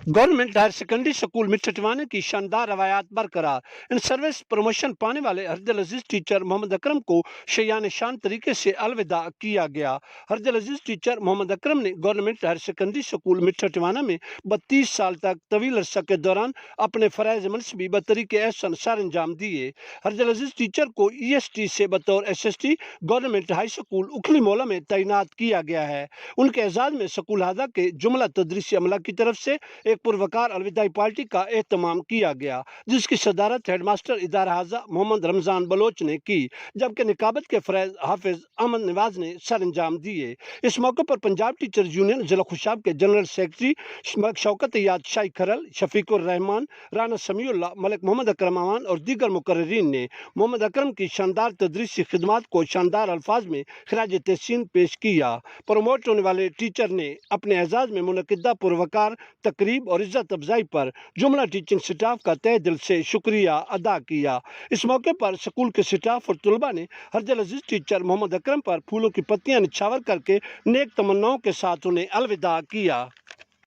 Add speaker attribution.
Speaker 1: Government higher secondary school मिठटवाने की शानदार रवायात बरकरार। इन सर्विस प्रमोशन पाने वाले हरदल अजीज टीचर मोहम्मद अकरम को शयान शान तरीके से अलविदा किया गया। हरदल अजीज टीचर मोहम्मद अकरम ने गवर्नमेंट हायर सेकेंडरी स्कूल मिठटवाना में 32 साल तक तवील अरसा के दौरान अपने फ़राइज़ मनसबी बतरीके एहसन सर अंजाम दिए। हरदल अजीज टीचर को EST से बतौर SST गवर्नमेंट हाई स्कूल उखली मौला में तैनात किया गया है। उनके एजाज में स्कूल हादा के जुमला तदरीसी अमला की तरफ से एक पुरवकार अलविदाई पार्टी का एहतमाम किया गया, जिसकी सदारत हेडमास्टर इदारा हाजा मोहम्मद रमजान बलोच ने की, जबकि निकाबत के फरैज हाफिज अहमद नवाज ने सर अंजाम दिए। इस मौके पर पंजाब टीचर यूनियन जिला खुशाब के जनरल सेक्रेटरी शौकत याद शाही खरल, शफीकुर रहमान, राना समीउल्लाह, मलिक मोहम्मद अकरम अमान और दीगर मुकर्रिरीन ने मोहम्मद अकरम की शानदार तदरीसी खिदमात को शानदार अल्फाज में खराज तहसीन पेश किया। प्रमोट होने वाले टीचर ने अपने एजाज में मुनक़िदा पुरवकार तकरीब और इज्जत अफजाई पर जुमला टीचिंग स्टाफ का तहे दिल से शुक्रिया अदा किया। इस मौके पर स्कूल के स्टाफ और तलबा ने हरदल अजीज टीचर मोहम्मद अकरम पर फूलों की पत्तियां निछावर करके नेक तमन्नाओं के साथ उन्हें अलविदा किया।